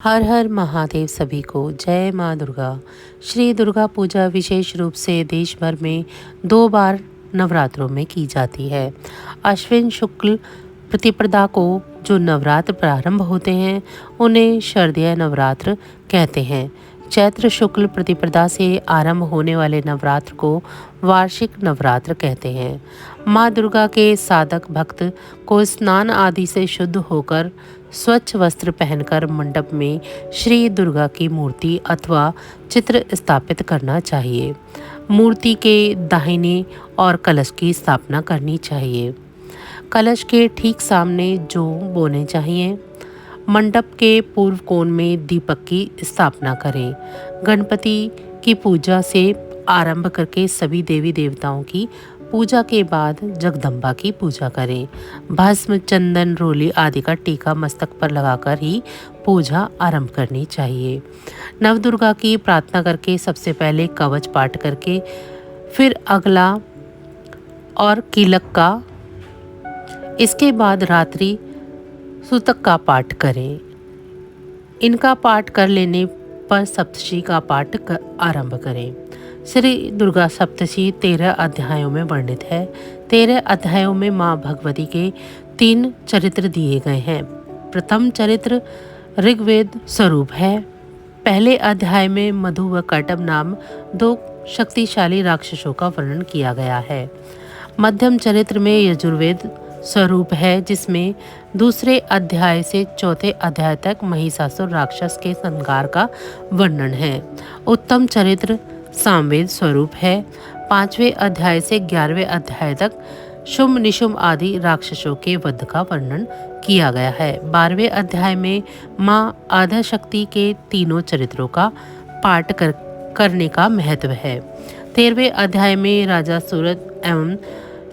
हर हर महादेव सभी को जय माँ दुर्गा। श्री दुर्गा पूजा विशेष रूप से देश भर में 2 बार नवरात्रों में की जाती है। अश्विन शुक्ल प्रतिपदा को जो नवरात्र प्रारंभ होते हैं उन्हें शारदीय नवरात्र कहते हैं। चैत्र शुक्ल प्रतिपदा से आरंभ होने वाले नवरात्र को वार्षिक नवरात्र कहते हैं। माँ दुर्गा के साधक भक्त को स्नान आदि से शुद्ध होकर स्वच्छ वस्त्र पहनकर मंडप में श्री दुर्गा की मूर्ति अथवा चित्र स्थापित करना चाहिए। मूर्ति के दाहिने और कलश की स्थापना करनी चाहिए। कलश के ठीक सामने जौ बोने चाहिए। मंडप के पूर्व कोण में दीपक की स्थापना करें। गणपति की पूजा से आरंभ करके सभी देवी देवताओं की पूजा के बाद जगदम्बा की पूजा करें। भस्म, चंदन, रोली आदि का टीका मस्तक पर लगाकर ही पूजा आरंभ करनी चाहिए। नवदुर्गा की प्रार्थना करके सबसे पहले कवच पाठ करके फिर अगला और कीलक का, इसके बाद रात्रि सूतक का पाठ करें। इनका पाठ कर लेने पर सप्तशती का पाठ आरंभ करें। श्री दुर्गा सप्तशती 13 अध्यायों में वर्णित है। 13 अध्यायों में माँ भगवती के 3 चरित्र दिए गए हैं। प्रथम चरित्र ऋग्वेद स्वरूप है। पहले अध्याय में मधु व कटब नाम 2 शक्तिशाली राक्षसों का वर्णन किया गया है। मध्यम चरित्र में यजुर्वेद स्वरूप है, जिसमें दूसरे अध्याय से चौथे अध्याय तक महिषासुर राक्षस के संहार का वर्णन है। उत्तम चरित्र सामवेद स्वरूप है। 5वें अध्याय से 11वें अध्याय तक शुंभ निशुंभ आदि राक्षसों के वध का वर्णन किया गया है। 12वें अध्याय में माँ आद्यशक्ति के तीनों चरित्रों का पाठ करने का महत्व है। 13वें अध्याय में राजा सूरत एवं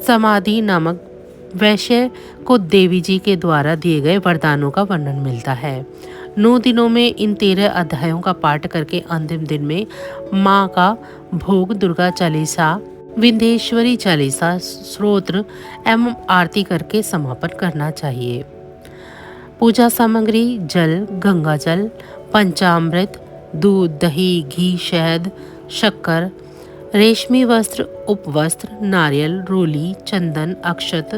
समाधि नामक वैश्य को देवी जी के द्वारा दिए गए वरदानों का वर्णन मिलता है। 9 दिनों में इन 13 अध्यायों का पाठ करके अंतिम दिन में माँ का भोग दुर्गा चालीसा, विंध्येश्वरी चालीसा, स्तोत्र एवं आरती करके समापन करना चाहिए। पूजा सामग्री जल, गंगा जल, पंचामृत, दूध, दही, घी, शहद, शक्कर, रेशमी वस्त्र, उपवस्त्र, नारियल, रोली, चंदन, अक्षत,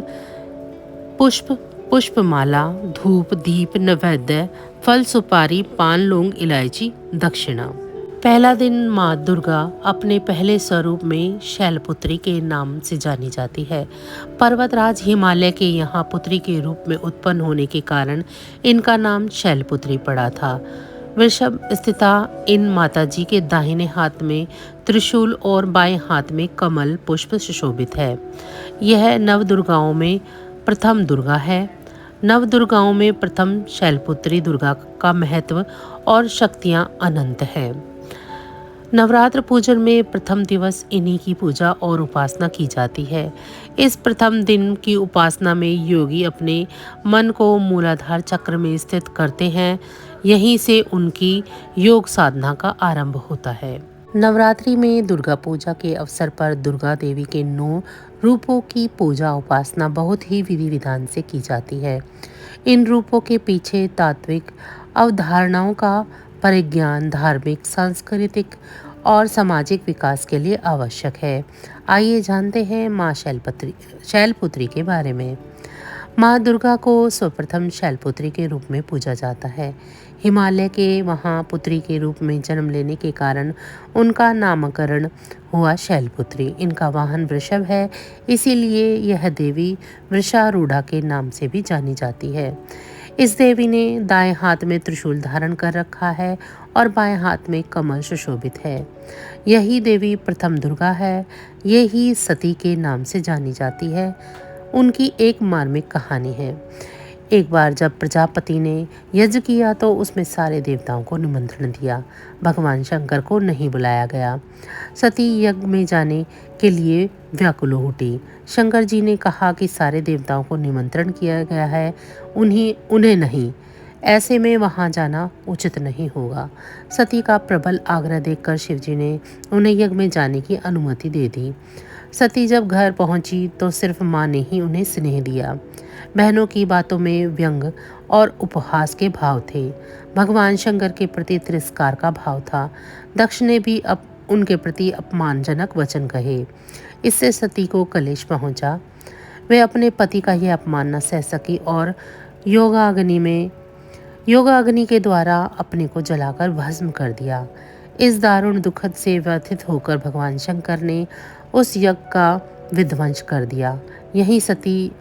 पुष्प, पुष्पमाला, धूप, दीप, नैवेद्य, फल, सुपारी, पान, लौंग, इलायची, दक्षिणा। पहला दिन माँ दुर्गा अपने पहले स्वरूप में शैलपुत्री के नाम से जानी जाती है। पर्वतराज हिमालय के यहाँ पुत्री के रूप में उत्पन्न होने के कारण इनका नाम शैलपुत्री पड़ा था। वृषभ स्थिता इन माताजी के दाहिने हाथ में त्रिशूल और बाएं हाथ में कमल पुष्प सुशोभित है। यह नवदुर्गाओं में प्रथम दुर्गा है। नवदुर्गाओं में प्रथम शैलपुत्री दुर्गा का महत्व और शक्तियां अनंत है। नवरात्र पूजन में प्रथम दिवस इन्हीं की पूजा और उपासना की जाती है। इस प्रथम दिन की उपासना में योगी अपने मन को मूलाधार चक्र में स्थित करते हैं। यहीं से उनकी योग साधना का आरंभ होता है। नवरात्रि में दुर्गा पूजा के अवसर पर दुर्गा देवी के 9 रूपों की पूजा उपासना बहुत ही विधि विधान से की जाती है। इन रूपों के पीछे तात्विक अवधारणाओं का परिज्ञान धार्मिक, सांस्कृतिक और सामाजिक विकास के लिए आवश्यक है। आइए जानते हैं माँ शैलपुत्री के बारे में। माँ दुर्गा को सर्वप्रथम शैलपुत्री के रूप में पूजा जाता है। हिमालय के वहाँ पुत्री के रूप में जन्म लेने के कारण उनका नामकरण हुआ शैलपुत्री। इनका वाहन वृषभ है, इसीलिए यह देवी वृषारूढ़ा के नाम से भी जानी जाती है। इस देवी ने दाएं हाथ में त्रिशूल धारण कर रखा है और बाएं हाथ में कमल सुशोभित है। यही देवी प्रथम दुर्गा है। यही सती के नाम से जानी जाती है। उनकी एक मार्मिक कहानी है। एक बार जब प्रजापति ने यज्ञ किया तो उसमें सारे देवताओं को निमंत्रण दिया, भगवान शंकर को नहीं बुलाया गया। सती यज्ञ में जाने के लिए व्याकुल उठी। शंकर जी ने कहा कि सारे देवताओं को निमंत्रण किया गया है, उन्हें नहीं, ऐसे में वहां जाना उचित नहीं होगा। सती का प्रबल आग्रह देखकर शिवजी ने उन्हें यज्ञ में जाने की अनुमति दे दी। सती जब घर पहुंची तो सिर्फ माँ ने ही उन्हें स्नेह दिया। बहनों की बातों में व्यंग और उपहास के भाव थे। भगवान शंकर के प्रति तिरस्कार का भाव था। दक्ष ने भी अब उनके प्रति अपमानजनक वचन कहे। इससे सती को कलेश पहुंचा। वे अपने पति का यह अपमान न सह सकी और योगाग्नि के द्वारा अपने को जलाकर भस्म कर दिया। इस दारुण दुखद से व्यथित होकर भगवान शंकर ने उस यज्ञ का विध्वंस कर दिया। यही सती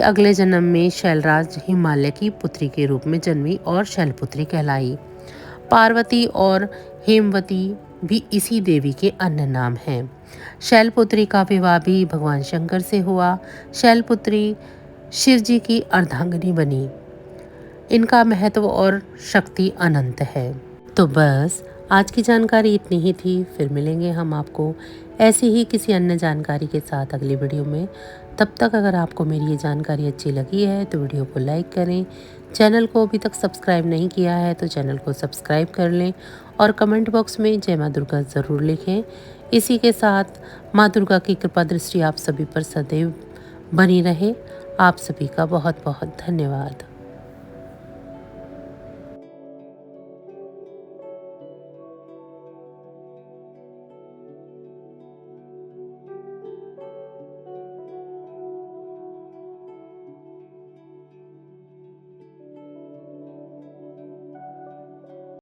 अगले जन्म में शैलराज हिमालय की पुत्री के रूप में जन्मी और शैलपुत्री कहलाई। पार्वती और हेमवती भी इसी देवी के अन्य नाम हैं। शैलपुत्री का विवाह भी भगवान शंकर से हुआ। शैलपुत्री शिव जी की अर्धांगिनी बनी। इनका महत्व और शक्ति अनंत है। तो बस आज की जानकारी इतनी ही थी। फिर मिलेंगे हम आपको ऐसी ही किसी अन्य जानकारी के साथ अगली वीडियो में। तब तक अगर आपको मेरी ये जानकारी अच्छी लगी है तो वीडियो को लाइक करें। चैनल को अभी तक सब्सक्राइब नहीं किया है तो चैनल को सब्सक्राइब कर लें और कमेंट बॉक्स में जय माँ दुर्गा ज़रूर लिखें। इसी के साथ माँ दुर्गा की कृपा दृष्टि आप सभी पर सदैव बनी रहे। आप सभी का बहुत बहुत धन्यवाद।